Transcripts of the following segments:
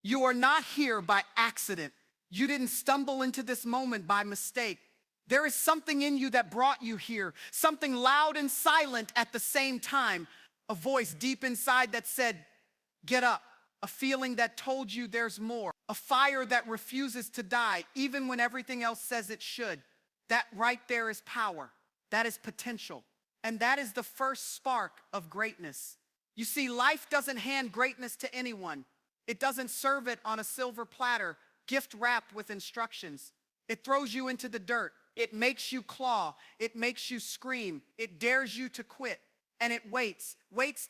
You are not here by accident. You didn't stumble into this moment by mistake. There is something in you that brought you here, something loud and silent at the same time. A voice deep inside that said, get up. A feeling that told you there's more. A fire that refuses to die, even when everything else says it should. That right there is power. That is potential. And that is the first spark of greatness. You see, life doesn't hand greatness to anyone. It doesn't serve it on a silver platter, gift wrapped with instructions. It throws you into the dirt. It makes you claw. It makes you scream. It dares you to quit. And it waits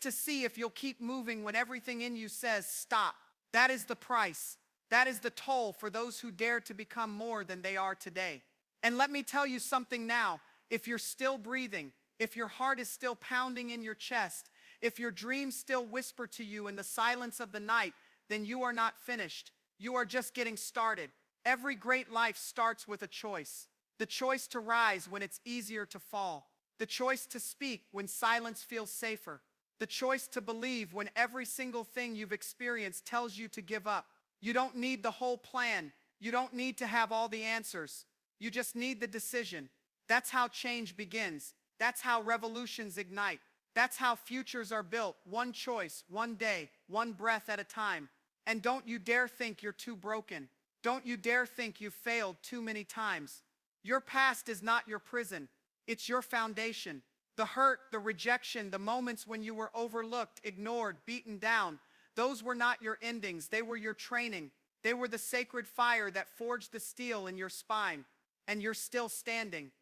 to see if you'll keep moving when everything in you says stop. That is the price. That is the toll for those who dare to become more than they are today. And let me tell you something now. If you're still breathing, if your heart is still pounding in your chest, if your dreams still whisper to you in the silence of the night, then you are not finished. You are just getting started. Every great life starts with a choice. The choice to rise when it's easier to fall. The choice to speak when silence feels safer. The choice to believe when every single thing you've experienced tells you to give up. You don't need the whole plan. You don't need to have all the answers. You just need the decision. That's how change begins. That's how revolutions ignite. That's how futures are built. One choice, one day, one breath at a time. And don't you dare think you're too broken. Don't you dare think you've failed too many times. Your past is not your prison. It's your foundation. The hurt, the rejection, the moments when you were overlooked, ignored, beaten down, those were not your endings. They were your training. They were the sacred fire that forged the steel in your spine. And you're still standing.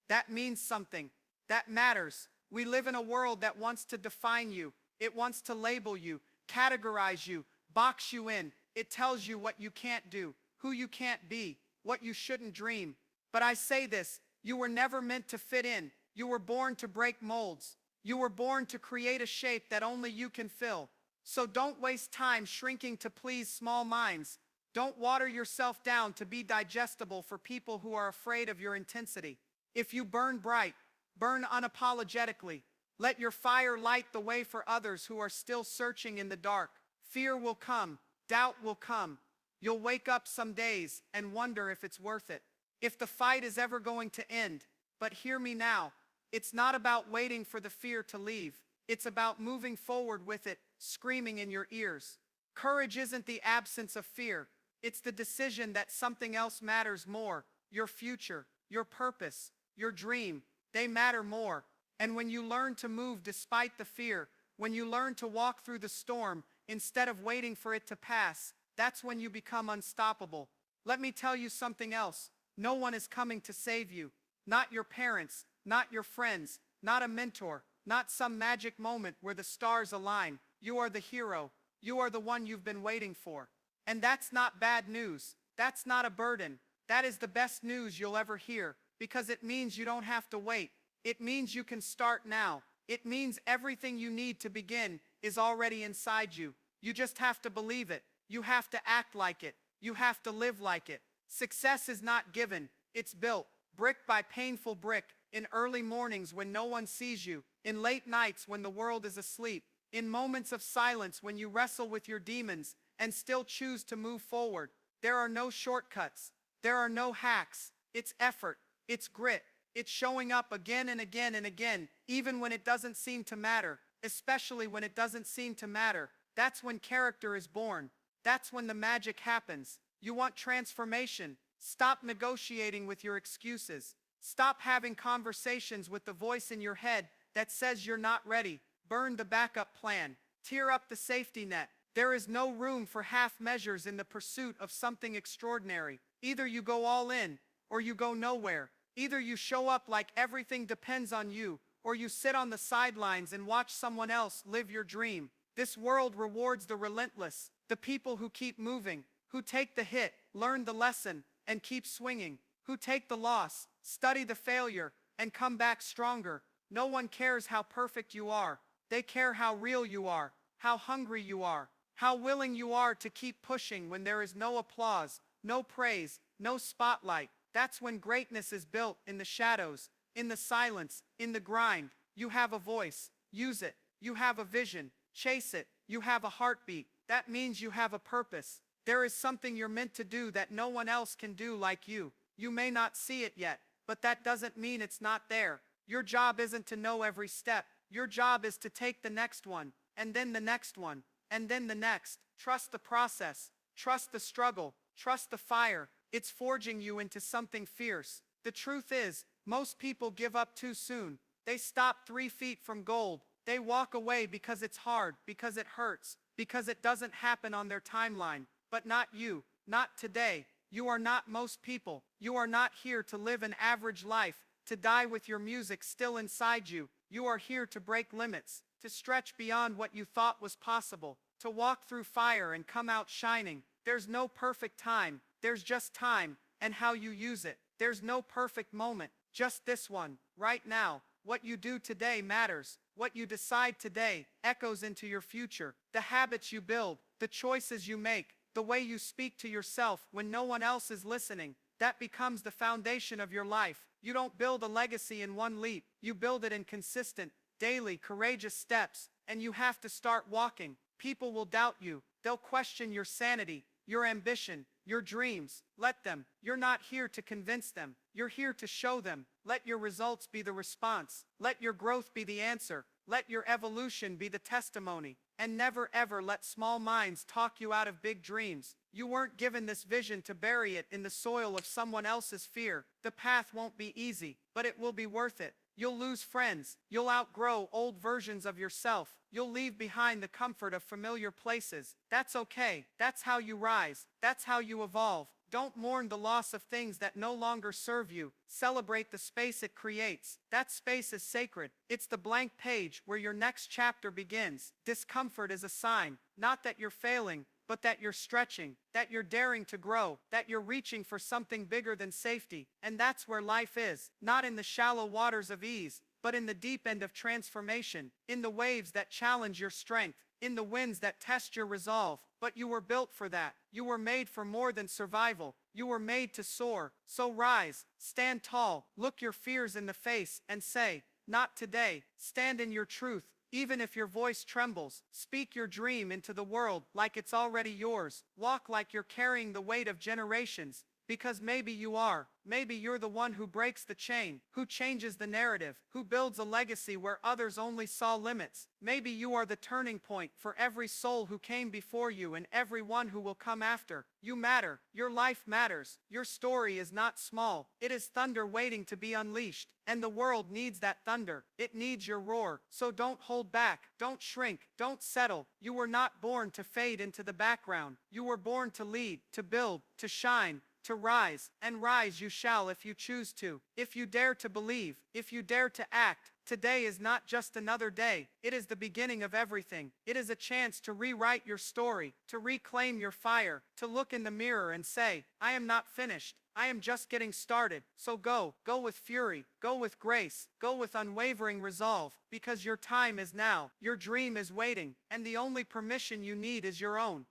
That means something. That matters. We live in a world that wants to define you. It wants to label you, categorize you, box you in. It tells you what you can't do, who you can't be, what you shouldn't dream. But I say this, you were never meant to fit in. You were born to break molds. You were born to create a shape that only you can fill. So don't waste time shrinking to please small minds. Don't water yourself down to be digestible for people who are afraid of your intensity. If you burn bright, burn unapologetically. Let your fire light the way for others who are still searching in the dark. Fear will come. Doubt will come. You'll wake up some days and wonder if it's worth it. If the fight is ever going to end. But hear me now. It's not about waiting for the fear to leave. It's about moving forward with it, screaming in your ears. Courage isn't the absence of fear. It's the decision that something else matters more. Your future, your purpose, your dream, they matter more. And when you learn to move despite the fear, when you learn to walk through the storm instead of waiting for it to pass, that's when you become unstoppable. Let me tell you something else. No one is coming to save you. Not your parents, not your friends, not a mentor, not some magic moment where the stars align. You are the hero. You are the one you've been waiting for. And that's not bad news. That's not a burden. That is the best news you'll ever hear, because it means you don't have to wait. It means you can start now. It means everything you need to begin is already inside you. You just have to believe it. You have to act like it. You have to live like it. Success is not given. It's built, brick by painful brick, in early mornings when no one sees you, in late nights when the world is asleep, in moments of silence when you wrestle with your demons and still choose to move forward. There are no shortcuts. There are no hacks. It's effort. It's grit. It's showing up again and again and again, even when it doesn't seem to matter, especially when it doesn't seem to matter. That's when character is born. That's when the magic happens. You want transformation? Stop negotiating with your excuses. Stop having conversations with the voice in your head that says you're not ready. Burn the backup plan. Tear up the safety net. There is no room for half measures in the pursuit of something extraordinary. Either you go all in, or you go nowhere. Either you show up like everything depends on you, or you sit on the sidelines and watch someone else live your dream. This world rewards the relentless, the people who keep moving, who take the hit, learn the lesson, and keep swinging, who take the loss, study the failure, and come back stronger. No one cares how perfect you are. They care how real you are, how hungry you are, how willing you are to keep pushing when there is no applause, no praise, no spotlight. That's when greatness is built, in the shadows, in the silence, in the grind. You have a voice. Use it. You have a vision. Chase it. You have a heartbeat. That means you have a purpose. There is something you're meant to do that no one else can do like you. You may not see it yet, but that doesn't mean it's not there. Your job isn't to know every step. Your job is to take the next one, and then the next one, and then the next. Trust the process. Trust the struggle. Trust the fire. It's forging you into something fierce. The truth is, most people give up too soon. They stop 3 feet from gold. They walk away because it's hard, because it hurts, because it doesn't happen on their timeline. But not you. Not today. You are not most people. You are not here to live an average life, to die with your music still inside you. You are here to break limits, to stretch beyond what you thought was possible, to walk through fire and come out shining. There's no perfect time. There's just time and how you use it. There's no perfect moment, just this one, right now. What you do today matters. What you decide today echoes into your future. The habits you build, the choices you make, the way you speak to yourself when no one else is listening, that becomes the foundation of your life. You don't build a legacy in one leap. You build it in consistent, daily, courageous steps, and you have to start walking. People will doubt you. They'll question your sanity, your ambition, your dreams. Let them. You're not here to convince them. You're here to show them. Let your results be the response. Let your growth be the answer. Let your evolution be the testimony. And never ever let small minds talk you out of big dreams. You weren't given this vision to bury it in the soil of someone else's fear. The path won't be easy, but it will be worth it. You'll lose friends. You'll outgrow old versions of yourself. You'll leave behind the comfort of familiar places. That's okay. That's how you rise. That's how you evolve. Don't mourn the loss of things that no longer serve you. Celebrate the space it creates. That space is sacred. It's the blank page where your next chapter begins. Discomfort is a sign, not that you're failing, but that you're stretching, that you're daring to grow, that you're reaching for something bigger than safety. And that's where life is, not in the shallow waters of ease, but in the deep end of transformation, in the waves that challenge your strength, in the winds that test your resolve. But you were built for that. You were made for more than survival. You were made to soar. So rise, stand tall, look your fears in the face and say, not today. Stand in your truth, even if your voice trembles. Speak your dream into the world like it's already yours. Walk like you're carrying the weight of generations. Because maybe you are. Maybe you're the one who breaks the chain, who changes the narrative, who builds a legacy where others only saw limits. Maybe you are the turning point for every soul who came before you and every one who will come after. You matter. Your life matters. Your story is not small. It is thunder waiting to be unleashed. And the world needs that thunder. It needs your roar. So don't hold back. Don't shrink. Don't settle. You were not born to fade into the background. You were born to lead, to build, to shine, to rise, and rise you shall if you choose to. If you dare to believe, if you dare to act, today is not just another day. It is the beginning of everything. It is a chance to rewrite your story, to reclaim your fire, to look in the mirror and say, I am not finished. I am just getting started. So go with fury, go with grace, go with unwavering resolve, because your time is now, your dream is waiting, and the only permission you need is your own.